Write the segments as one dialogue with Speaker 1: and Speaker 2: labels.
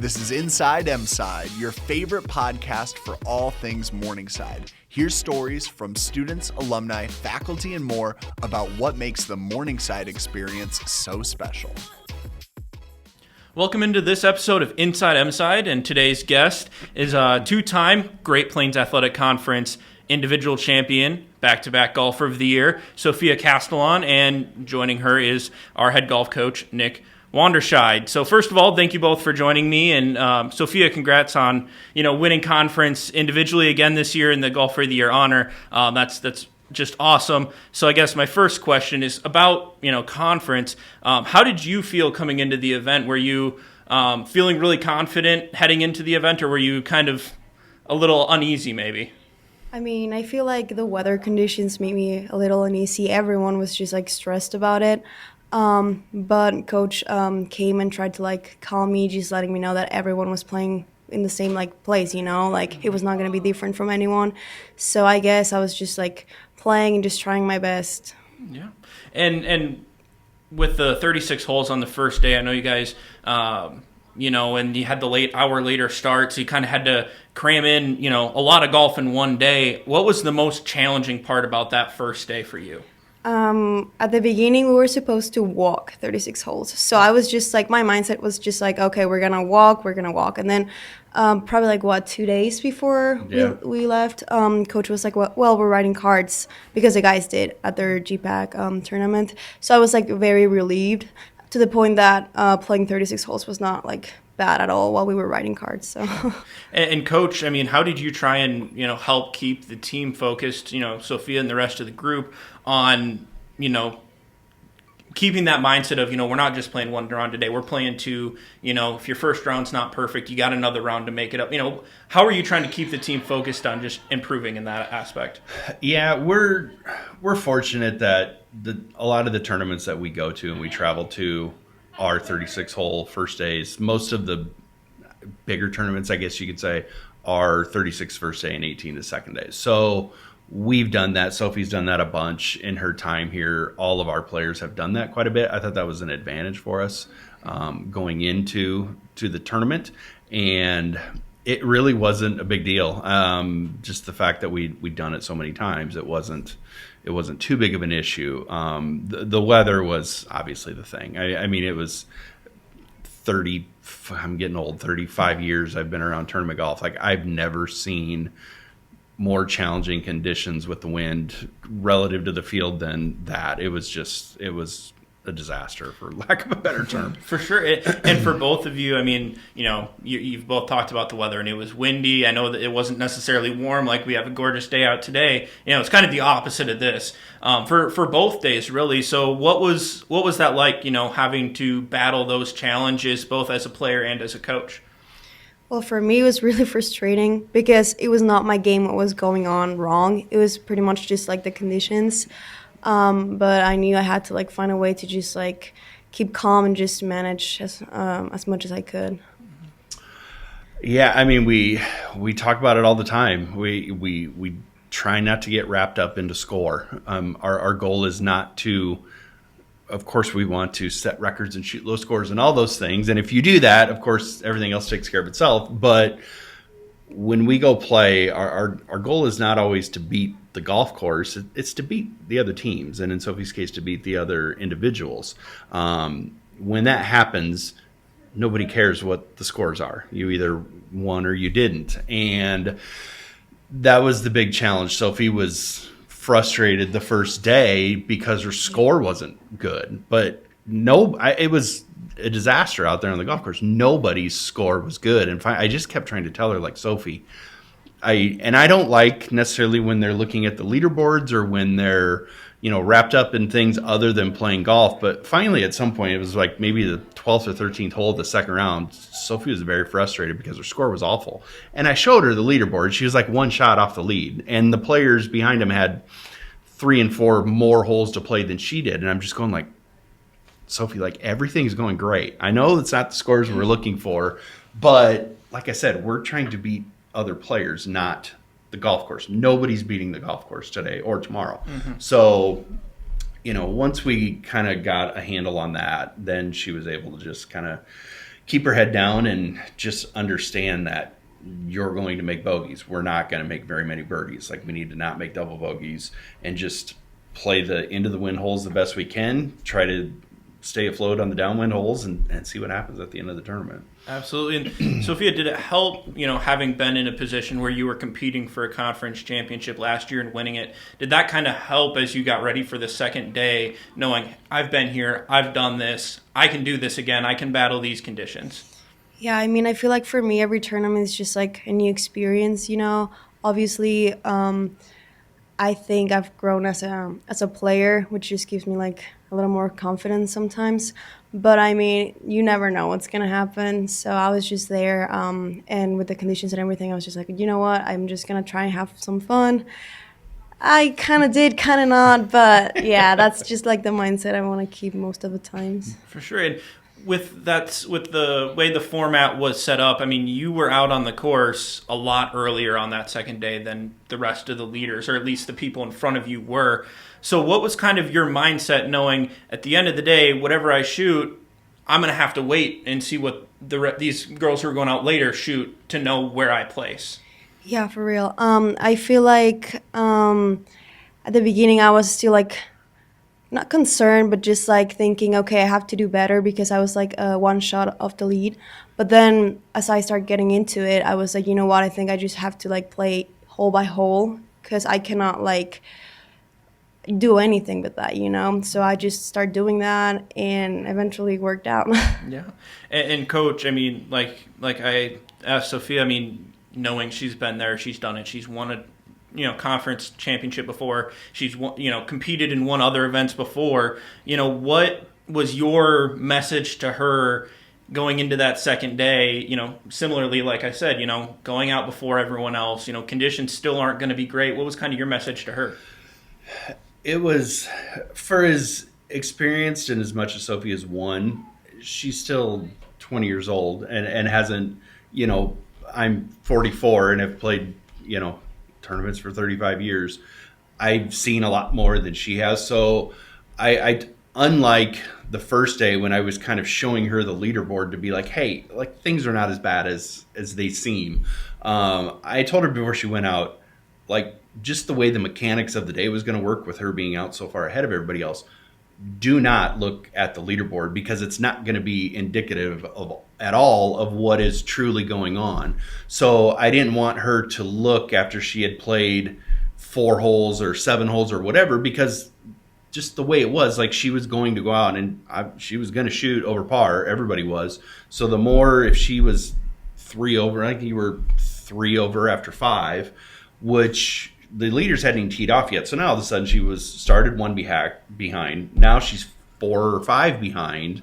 Speaker 1: This is Inside Mside, your favorite podcast for all things Morningside. Here's stories from students, alumni, faculty, and more about what makes the Morningside experience so special.
Speaker 2: Welcome into this episode of Inside Mside, and today's guest is a two-time Great Plains Athletic Conference individual champion, back-to-back golfer of the year, Sofia Castelan, and joining her is our head golf coach, Nick Wanderscheid. So first of all, thank you both for joining me, and Sofia, congrats on winning conference individually again this year in the Golfer of the Year honor. That's just awesome. So I guess my first question is about conference. How did you feel coming into the event? Were you feeling really confident heading into the event, or were you kind of a little uneasy maybe?
Speaker 3: I mean, I feel like the weather conditions made me a little uneasy. Everyone was just stressed about it. But coach came and tried to calm me, just letting me know that everyone was playing in the same place, it was not going to be different from anyone. So I guess I was just playing and just trying my best.
Speaker 2: Yeah. And with the 36 holes on the first day, I know you guys and you had the late hour later start, so you kind of had to cram in, a lot of golf in one day. What was the most challenging part about that first day for you?
Speaker 3: At the beginning, we were supposed to walk 36 holes. So I was just my mindset was just okay, we're going to walk. And then probably 2 days before we left, coach was well, we're writing cards, because the guys did at their GPAC tournament. So I was very relieved, to the point that playing 36 holes was not bad at all while we were writing cards. So.
Speaker 2: And coach, I mean, how did you try and help keep the team focused, Sofia and the rest of the group on keeping that mindset of we're not just playing one round today, we're playing two. If your first round's not perfect, you got another round to make it up. How are you trying to keep the team focused on just improving in that aspect?
Speaker 4: Yeah, we're fortunate that a lot of the tournaments that we go to and we travel to are 36-hole first days. Most of the bigger tournaments, I guess you could say, are 36 first day and 18 the second day. So we've done that. Sophie's done that a bunch in her time here. All of our players have done that quite a bit. I thought that was an advantage for us going into the tournament, and it really wasn't a big deal. Just the fact that we'd done it so many times, it wasn't too big of an issue. The weather was obviously the thing. I mean, it was 30. I'm getting old. 35 years I've been around tournament golf. I've never seen more challenging conditions with the wind relative to the field than that. It was a disaster, for lack of a better term.
Speaker 2: For sure. And for both of you, I mean, you've both talked about the weather, and it was windy. I know that it wasn't necessarily warm like we have a gorgeous day out today. It's kind of the opposite of this for both days, really. So what was that like, having to battle those challenges both as a player and as a coach?
Speaker 3: Well, for me, it was really frustrating, because it was not my game what was going on wrong. It was pretty much just the conditions. But I knew I had to find a way to just keep calm and just manage as much as I could.
Speaker 4: Yeah, I mean, we talk about it all the time. We try not to get wrapped up into score. Our goal is not to. Of course, we want to set records and shoot low scores and all those things. And if you do that, of course, everything else takes care of itself. But when we go play, our goal is not always to beat the golf course. It's to beat the other teams, and in Sophie's case, to beat the other individuals. When that happens, nobody cares what the scores are. You either won or you didn't. And that was the big challenge. Sophie was frustrated the first day because her score wasn't good, but it was a disaster out there on the golf course. Nobody's score was good, and I just kept trying to tell her, Sophie, I don't like necessarily when they're looking at the leaderboards or when they're wrapped up in things other than playing golf. But finally, at some point, it was maybe the 12th or 13th hole of the second round, Sophie was very frustrated because her score was awful. And I showed her the leaderboard. She was one shot off the lead. And the players behind him had 3 and 4 more holes to play than she did. And I'm just going Sophie, everything's going great. I know it's not the scores we're looking for, but like I said, we're trying to beat other players, not the golf course. Nobody's beating the golf course today or tomorrow. Mm-hmm. So, once we kind of got a handle on that, then she was able to just kind of keep her head down and just understand that you're going to make bogeys. We're not going to make very many birdies. Like, we need to not make double bogeys and just play the into the wind holes the best we can, try to stay afloat on the downwind holes and see what happens at the end of the tournament.
Speaker 2: Absolutely. And Sofia, did it help, having been in a position where you were competing for a conference championship last year and winning it? Did that kind of help as you got ready for the second day, knowing I've been here, I've done this, I can do this again, I can battle these conditions?
Speaker 3: Yeah, I mean, I feel like for me, every tournament is just like a new experience, Obviously, I think I've grown as a player, which just gives me like a little more confidence sometimes. But I mean, you never know what's gonna happen. So I was just there, and with the conditions and everything, I was just like, you know what? I'm just gonna try and have some fun. I kind of did, kind of not, but yeah, that's just like the mindset I want to keep most of the times.
Speaker 2: For sure. And with the way the format was set up, I mean, you were out on the course a lot earlier on that second day than the rest of the leaders, or at least the people in front of you were. So what was kind of your mindset, knowing at the end of the day, whatever I shoot, I'm going to have to wait and see what these girls who are going out later shoot to know where I place?
Speaker 3: Yeah, for real. I feel like at the beginning I was still like not concerned, but just like thinking, okay, I have to do better because I was like one shot off the lead. But then as I started getting into it, I was like, you know what, I think I just have to like play hole by hole because I cannot like do anything with that, So I just started doing that and eventually it worked out.
Speaker 2: Yeah. And Coach, I mean, like I asked Sofia, I mean, knowing she's been there, she's done it, she's won a conference championship before, she's competed in won other events before, what was your message to her going into that second day? Similarly, like I said, going out before everyone else, conditions still aren't going to be great. What was kind of your message to her?
Speaker 4: It was, for as experienced and as much as Sofia's won, she's still 20 years old and hasn't, I'm 44 and have played, tournaments for 35 years. I've seen a lot more than she has. So I unlike the first day when I was kind of showing her the leaderboard to be like, hey, like things are not as bad as they seem. I told her before she went out, like just the way the mechanics of the day was going to work with her being out so far ahead of everybody else. Do not look at the leaderboard because it's not going to be indicative at all of what is truly going on. So I didn't want her to look after she had played 4 holes or 7 holes or whatever, because just the way it was, like she was going to go out and she was going to shoot over par. Everybody was. So the more, if she was 3 over, I think you were 3 over after 5, which the leaders hadn't even teed off yet. So now all of a sudden she was started 1 behind. Now she's 4 or 5 behind.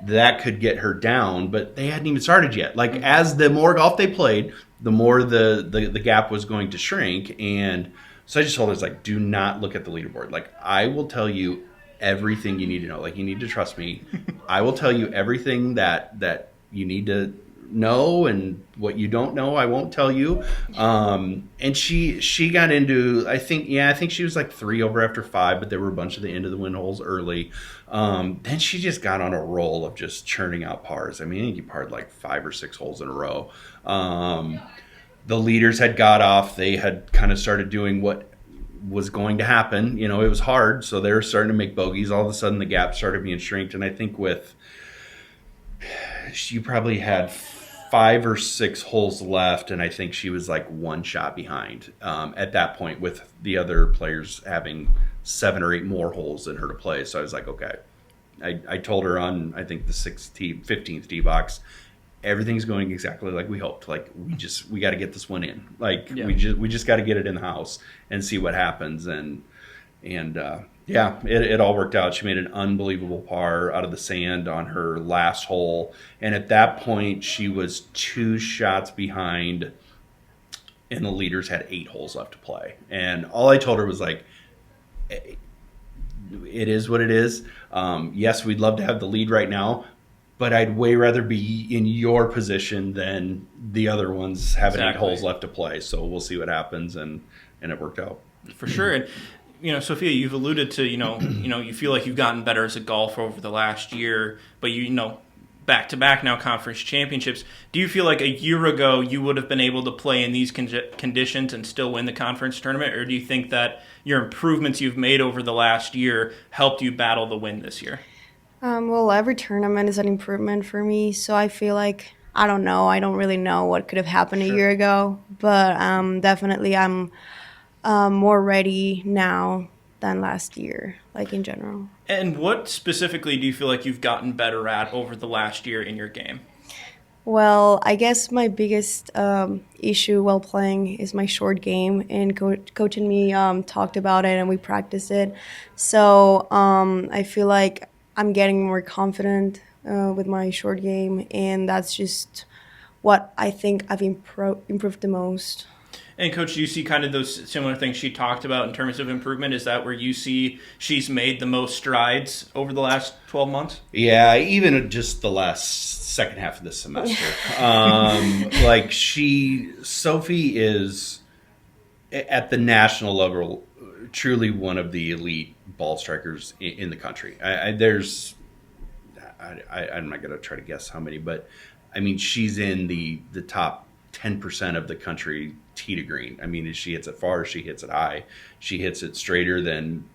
Speaker 4: That could get her down, but they hadn't even started yet. Like as the more golf they played, the more the gap was going to shrink. And so I just told her, it's like, do not look at the leaderboard. Like I will tell you everything you need to know. Like you need to trust me. I will tell you everything that you need to know, and what you don't know I won't tell you. And she got into, I think she was like 3 over after 5, but there were a bunch of the end of the wind holes early. Then she just got on a roll of just churning out pars. I mean, I think you parred like 5 or 6 holes in a row. The leaders had got off. They had kind of started doing what was going to happen. It was hard, so they were starting to make bogeys. All of a sudden the gap started being shrinked, and I think you probably had 5 or 6 holes left, and I think she was like 1 shot behind at that point, with the other players having 7 or 8 more holes than her to play. So I was like, okay. I told her on, I think the 15th tee box, everything's going exactly like we hoped. Like we got to get this one in. Like we just got to get it in the house and see what happens. And yeah, it all worked out. She made an unbelievable par out of the sand on her last hole. And at that point, she was 2 shots behind, and the leaders had 8 holes left to play. And all I told her was like, it is what it is. Yes, we'd love to have the lead right now, but I'd way rather be in your position than the other ones having 8 holes left to play. So we'll see what happens. And it worked out.
Speaker 2: For sure. And Sofia, you've alluded to, you feel like you've gotten better as a golfer over the last year, but back-to-back now conference championships. Do you feel like a year ago you would have been able to play in these conditions and still win the conference tournament, or do you think that your improvements you've made over the last year helped you battle the win this year?
Speaker 3: Well, every tournament is an improvement for me, so I feel like, I don't know, I don't really know what could have happened a year ago, but definitely I'm more ready now than last year, like in general.
Speaker 2: And what specifically do you feel like you've gotten better at over the last year in your game?
Speaker 3: Well, I guess my biggest issue while playing is my short game, and coach and me talked about it and we practiced it. So I feel like I'm getting more confident with my short game, and that's just what I think I've improved the most.
Speaker 2: And Coach, do you see kind of those similar things she talked about in terms of improvement? Is that where you see she's made the most strides over the last 12 months?
Speaker 4: Yeah, even just the last second half of the semester. Sophie is at the national level truly one of the elite ball strikers in the country. I'm not going to try to guess how many, but I mean, she's in the top 10% of the country tee to green. I mean, she hits it far, she hits it high, she hits it straighter than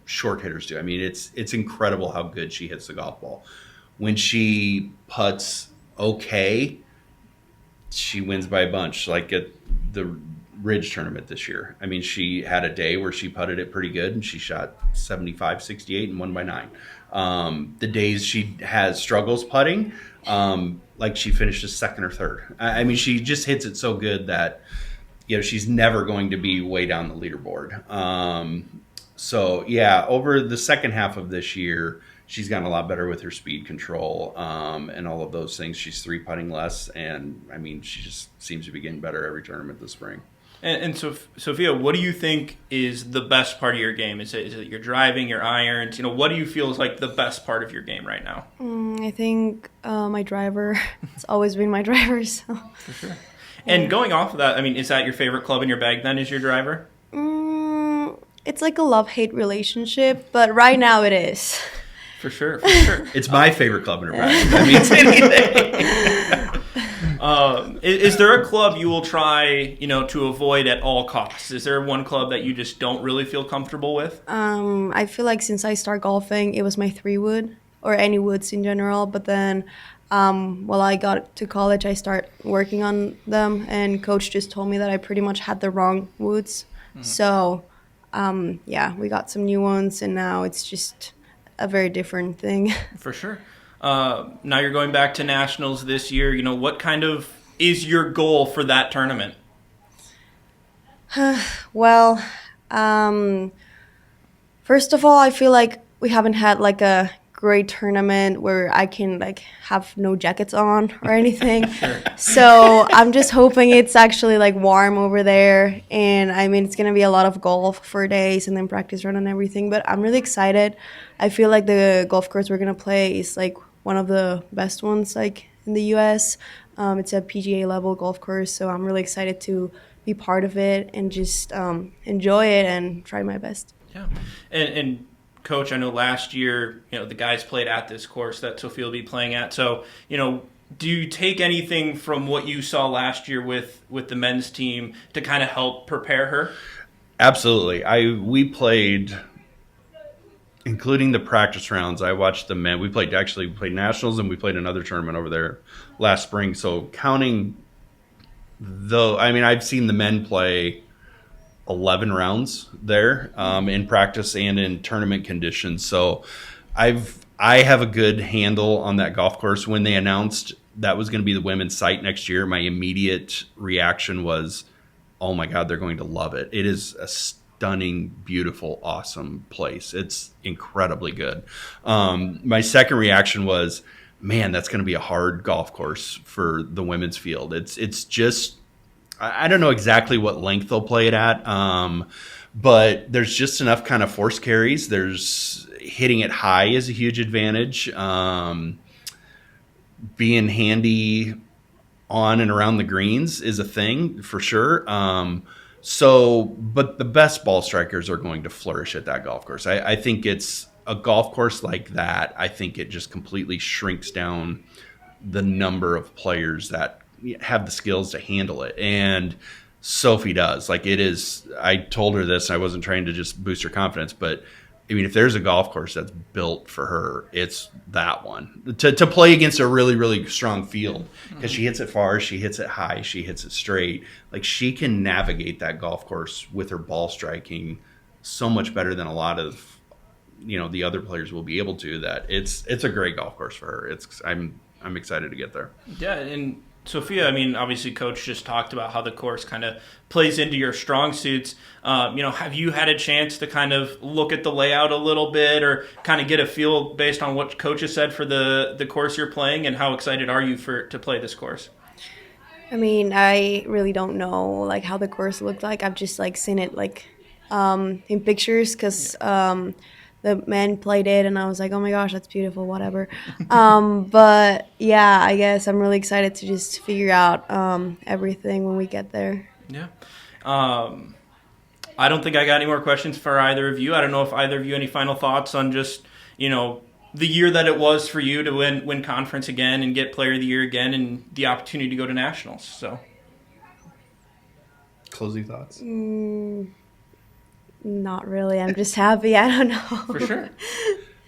Speaker 4: short hitters do. I mean, it's incredible how good she hits the golf ball. When she putts okay, she wins by a bunch, like at the Ridge tournament this year. I mean, she had a day where she putted it pretty good and she shot 75, 68 and won by 9. The days she has struggles putting, like she finishes second or third. I mean, she just hits it so good that, you know, she's never going to be way down the leaderboard. So yeah, over the second half of this year, she's gotten a lot better with her speed control and all of those things. She's 3-putting less, and I mean, she just seems to be getting better every tournament this spring.
Speaker 2: And so, Sofia, what do you think is the best part of your game? Is it your driving, your irons? You know, what do you feel is like the best part of your game right now?
Speaker 3: I think my driver. It's always been my driver. So.
Speaker 2: For sure. And going off of that, I mean, is that your favorite club in your bag then, is your driver?
Speaker 3: It's like a love-hate relationship, but right now it is.
Speaker 2: For sure, for sure.
Speaker 4: It's my favorite club in her bag. That means anything.
Speaker 2: Is there a club you will try, to avoid at all costs? Is there one club that you just don't really feel comfortable with?
Speaker 3: I feel like since I started golfing, it was my 3-wood or any woods in general. But then while I got to college, I started working on them, and coach just told me that I pretty much had the wrong woods. Mm-hmm. So, we got some new ones, and now it's just a very different thing. For sure.
Speaker 2: Now you're going back to nationals this year. What kind of is your goal for that tournament?
Speaker 3: Well, first of all, I feel like we haven't had like a great tournament where I can like have no jackets on or anything. Sure. So I'm just hoping it's actually like warm over there. And I mean, it's going to be a lot of golf for days and then practice run and everything. But I'm really excited. I feel like the golf course we're going to play is like one of the best ones like in the U.S. It's a PGA level golf course. So I'm really excited to be part of it and just enjoy it and try my best.
Speaker 2: Yeah. And Coach, I know last year, the guys played at this course that Sofia will be playing at. So, do you take anything from what you saw last year with the men's team to kind of help prepare her?
Speaker 4: Absolutely. We played, including the practice rounds. I watched the men. We played nationals, and we played another tournament over there last spring. So counting I've seen the men play 11 rounds there in practice and in tournament conditions. So I have a good handle on that golf course. When they announced that was going to be the women's site next year, my immediate reaction was, oh my God, they're going to love it. It is a stunning, beautiful, awesome place. It's incredibly good. My second reaction was, man, that's going to be a hard golf course for the women's field. It's just, I don't know exactly what length they'll play it at, but there's just enough kind of force carries. There's hitting it high is a huge advantage. Being handy on and around the greens is a thing for sure. But the best ball strikers are going to flourish at that golf course. I think it's a golf course like that. I think it just completely shrinks down the number of players that have the skills to handle it. And Sophie does. Like, it is, I told her this, I wasn't trying to just boost her confidence, but I mean, if there's a golf course that's built for her, it's that one. To play against a really, really strong field, because she hits it far, she hits it high, she hits it straight. Like, she can navigate that golf course with her ball striking so much better than a lot of, the other players will be able to. That it's a great golf course for her. I'm excited to get there.
Speaker 2: Yeah, and Sofia, I mean, obviously Coach just talked about how the course kind of plays into your strong suits. Have you had a chance to kind of look at the layout a little bit or kind of get a feel based on what Coach has said for the course you're playing, and how excited are you to play this course?
Speaker 3: I mean, I really don't know like how the course looked like. I've just like seen it like in pictures because the men played it, and I was like, oh my gosh, that's beautiful, whatever. But yeah, I guess I'm really excited to just figure out everything when we get there.
Speaker 2: Yeah. I don't think I got any more questions for either of you. I don't know if either of you any final thoughts on just, the year that it was for you to win conference again and get player of the year again and the opportunity to go to nationals. So,
Speaker 4: closing thoughts?
Speaker 3: Not really. I'm just happy. I don't know.
Speaker 2: For sure.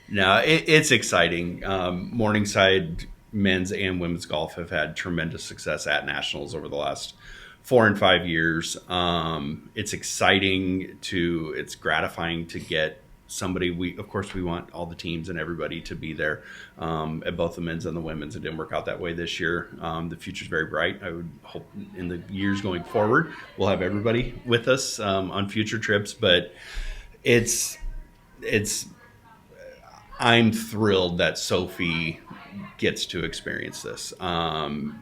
Speaker 4: No, it's exciting. Morningside men's and women's golf have had tremendous success at nationals over the last 4 and 5 years. It's exciting it's gratifying to get somebody. Of course, we want all the teams and everybody to be there at both the men's and the women's. It didn't work out that way this year. The future's very bright. I would hope in the years going forward, we'll have everybody with us on future trips. But I'm thrilled that Sophie gets to experience this.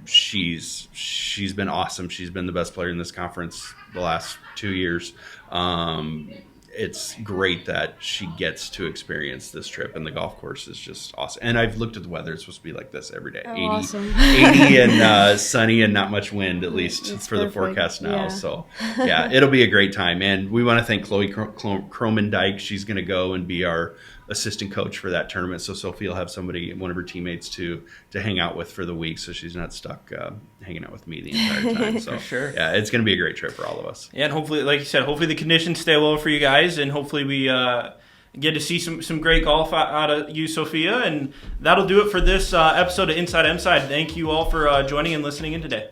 Speaker 4: She's been awesome. She's been the best player in this conference the last 2 years. It's great that she gets to experience this trip, and the golf course is just awesome. And I've looked at the weather; it's supposed to be like this every day. 80,
Speaker 3: awesome.
Speaker 4: 80 and sunny, and not much wind, at least
Speaker 3: It's
Speaker 4: for
Speaker 3: perfect.
Speaker 4: the forecast now.
Speaker 3: Yeah.
Speaker 4: So, yeah, it'll be a great time. And we want to thank Chloe Cromendike. She's going to go and be our assistant coach for that tournament. So Sophie will have one of her teammates to hang out with for the week, so she's not stuck hanging out with me the entire time. So,
Speaker 2: Sure.
Speaker 4: Yeah, it's going to be a great trip for all of us.
Speaker 2: Yeah, and hopefully, like you said, hopefully the conditions stay low for you guys, and hopefully we get to see some great golf out of you, Sofia. And that'll do it for this episode of Inside Mside. Thank you all for joining and listening in today.